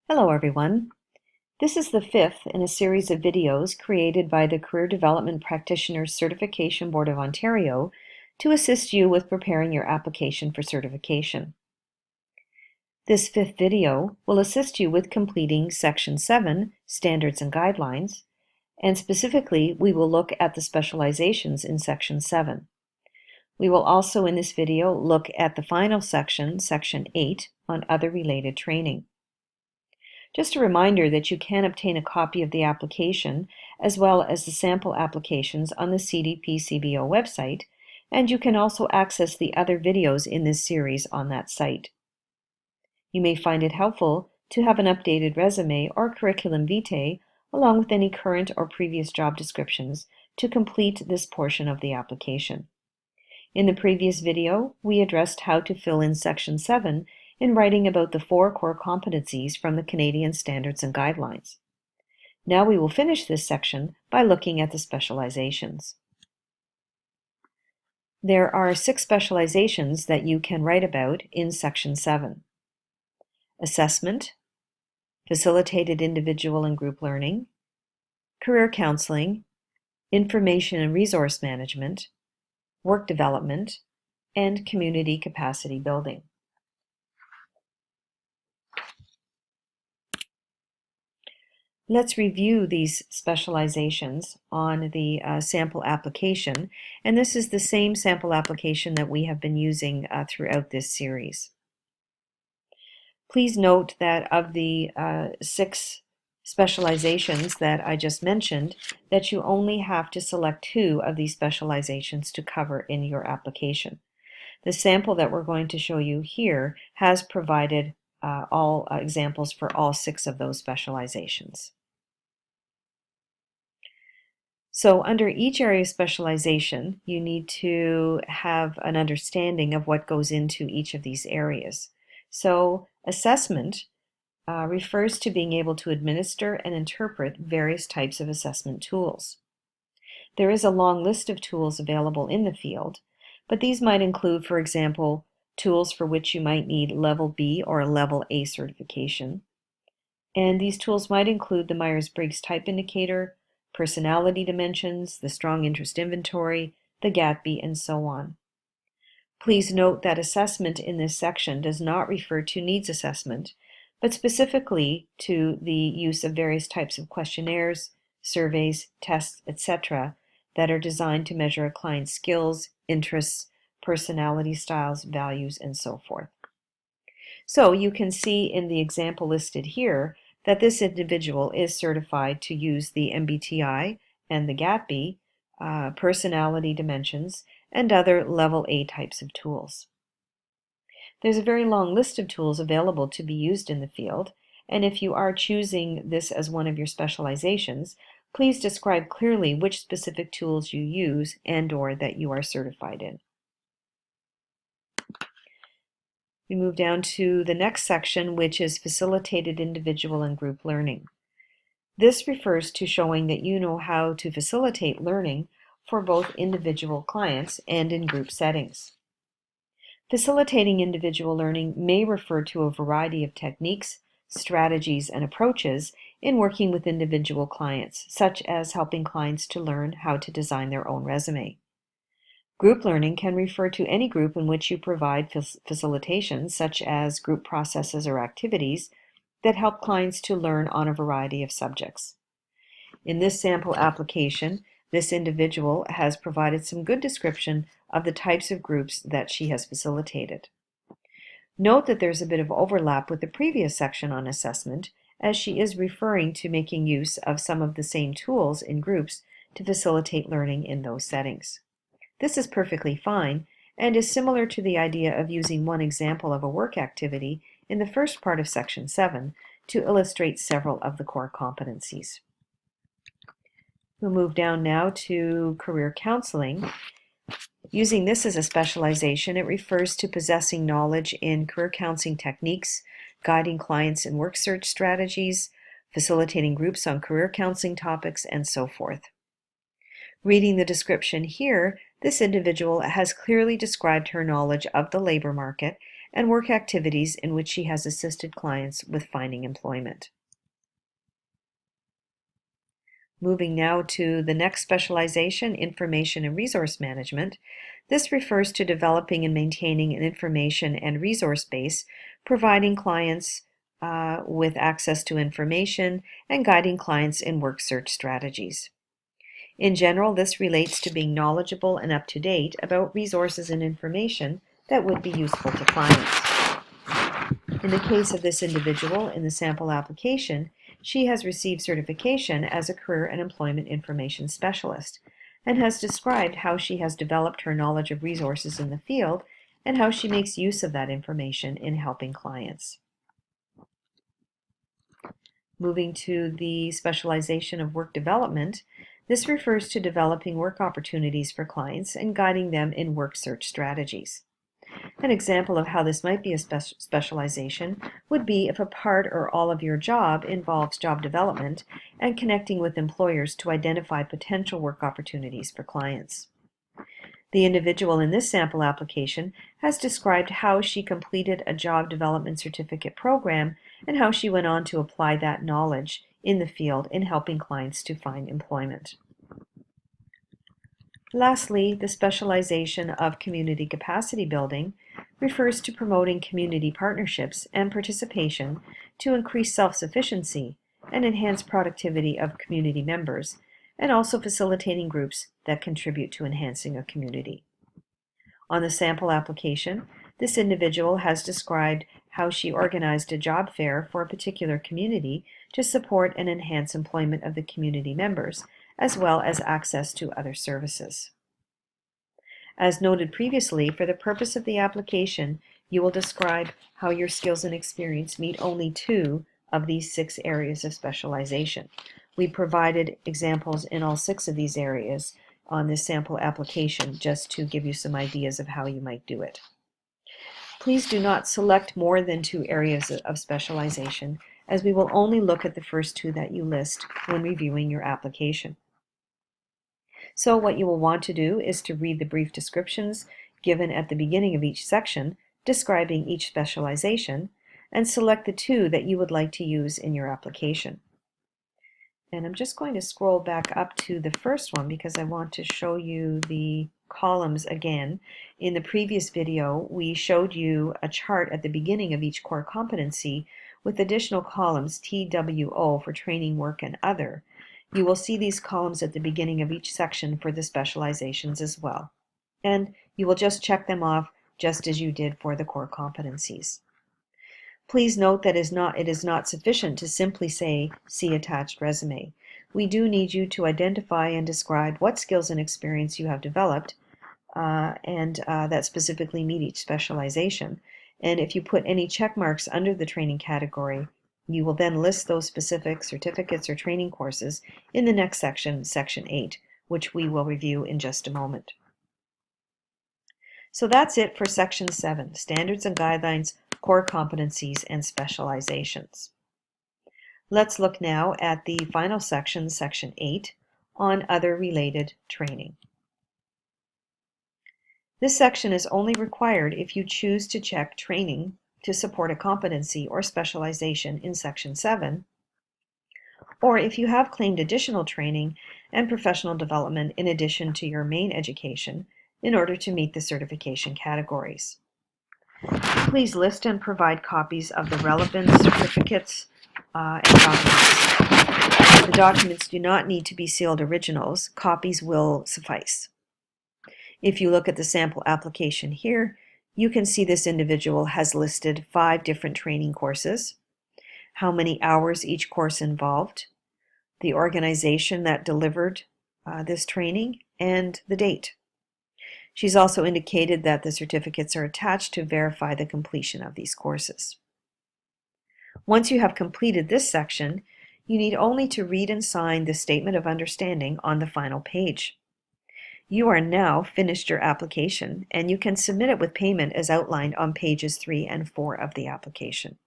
Hello everyone. This is the fifth in a series of videos created by the Career Development Practitioners Certification Board of Ontario to assist you with preparing your application for certification. This fifth video will assist you with completing Section 7, Standards and Guidelines, and specifically we will look at the specializations in Section 7. We will also in this video look at the final section, Section 8, on other related training. Just a reminder that you can obtain a copy of the application as well as the sample applications on the CDP-CBO website, and you can also access the other videos in this series on that site. You may find it helpful to have an updated resume or curriculum vitae along with any current or previous job descriptions to complete this portion of the application. In the previous video, we addressed how to fill in Section 7 in writing about the 4 core competencies from the Canadian Standards and Guidelines. Now we will finish this section by looking at the specializations. There are 6 specializations that you can write about in Section 7. Assessment, facilitated individual and group learning, career counseling, information and resource management, work development, and community capacity building. Let's review these specializations on the sample application, and this is the same sample application that we have been using throughout this series. Please note that of the 6 specializations that I just mentioned, that you only have to select 2 of these specializations to cover in your application. The sample that we're going to show you here has provided all examples for all 6 of those specializations. So under each area of specialization, you need to have an understanding of what goes into each of these areas. So assessment refers to being able to administer and interpret various types of assessment tools. There is a long list of tools available in the field, but these might include, for example, tools for which you might need Level B or Level A certification. And these tools might include the Myers-Briggs Type Indicator, personality dimensions, the Strong Interest Inventory, the GATB, and so on. Please note that assessment in this section does not refer to needs assessment, but specifically to the use of various types of questionnaires, surveys, tests, etc. that are designed to measure a client's skills, interests, personality styles, values, and so forth. So you can see in the example listed here that this individual is certified to use the MBTI and the GATB, personality dimensions, and other Level A types of tools. There's a very long list of tools available to be used in the field, and if you are choosing this as one of your specializations, please describe clearly which specific tools you use and/or that you are certified in. We move down to the next section, which is facilitated individual and group learning. This refers to showing that you know how to facilitate learning for both individual clients and in group settings. Facilitating individual learning may refer to a variety of techniques, strategies, and approaches in working with individual clients, such as helping clients to learn how to design their own resume. Group learning can refer to any group in which you provide facilitation, such as group processes or activities that help clients to learn on a variety of subjects. In this sample application, this individual has provided some good description of the types of groups that she has facilitated. Note that there's a bit of overlap with the previous section on assessment, as she is referring to making use of some of the same tools in groups to facilitate learning in those settings. This is perfectly fine and is similar to the idea of using one example of a work activity in the first part of Section 7 to illustrate several of the core competencies. We'll move down now to career counseling. Using this as a specialization, it refers to possessing knowledge in career counseling techniques, guiding clients in work search strategies, facilitating groups on career counseling topics, and so forth. Reading the description here, this individual has clearly described her knowledge of the labor market and work activities in which she has assisted clients with finding employment. Moving now to the next specialization, information and resource management. This refers to developing and maintaining an information and resource base, providing clients with access to information and guiding clients in work search strategies. In general, this relates to being knowledgeable and up to date about resources and information that would be useful to clients. In the case of this individual in the sample application, she has received certification as a career and employment information specialist and has described how she has developed her knowledge of resources in the field and how she makes use of that information in helping clients. Moving to the specialization of work development, this refers to developing work opportunities for clients and guiding them in work search strategies. An example of how this might be a specialization would be if a part or all of your job involves job development and connecting with employers to identify potential work opportunities for clients. The individual in this sample application has described how she completed a job development certificate program and how she went on to apply that knowledge in the field in helping clients to find employment. Lastly, the specialization of community capacity building refers to promoting community partnerships and participation to increase self-sufficiency and enhance productivity of community members, and also facilitating groups that contribute to enhancing a community. On the sample application, this individual has described how she organized a job fair for a particular community to support and enhance employment of the community members, as well as access to other services. As noted previously, for the purpose of the application, you will describe how your skills and experience meet only 2 of these 6 areas of specialization. We provided examples in all 6 of these areas on this sample application just to give you some ideas of how you might do it. Please do not select more than 2 areas of specialization, as we will only look at the first 2 that you list when reviewing your application. So what you will want to do is to read the brief descriptions given at the beginning of each section describing each specialization and select the 2 that you would like to use in your application. And I'm just going to scroll back up to the first one because I want to show you the columns again. In the previous video, we showed you a chart at the beginning of each core competency with additional columns TWO for training, work, and other. You will see these columns at the beginning of each section for the specializations as well. And you will just check them off just as you did for the core competencies. Please note that it is not sufficient to simply say, "See attached resume." We do need you to identify and describe what skills and experience you have developed that specifically meet each specialization. And if you put any check marks under the training category, you will then list those specific certificates or training courses in the next section, Section 8, which we will review in just a moment. So that's it for Section 7, Standards and Guidelines, Core Competencies, and Specializations. Let's look now at the final section, Section 8, on other related training. This section is only required if you choose to check training to support a competency or specialization in Section 7, or if you have claimed additional training and professional development in addition to your main education in order to meet the certification categories. Please list and provide copies of the relevant certificates and documents. The documents do not need to be sealed originals. Copies will suffice. If you look at the sample application here, you can see this individual has listed 5 different training courses, how many hours each course involved, the organization that delivered this training, and the date. She's also indicated that the certificates are attached to verify the completion of these courses. Once you have completed this section, you need only to read and sign the Statement of Understanding on the final page. You are now finished your application, and you can submit it with payment as outlined on pages 3 and 4 of the application.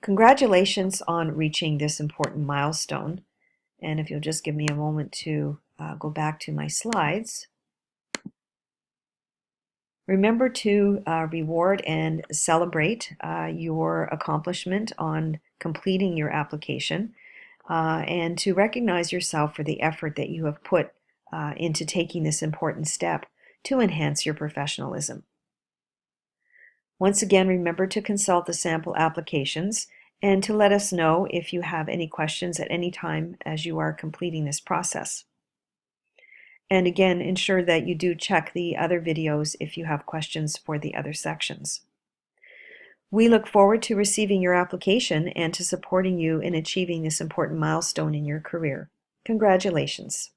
Congratulations on reaching this important milestone. And if you'll just give me a moment to go back to my slides. Remember to reward and celebrate your accomplishment on completing your application and to recognize yourself for the effort that you have put into taking this important step to enhance your professionalism. Once again, remember to consult the sample applications and to let us know if you have any questions at any time as you are completing this process. And again, ensure that you do check the other videos if you have questions for the other sections. We look forward to receiving your application and to supporting you in achieving this important milestone in your career. Congratulations.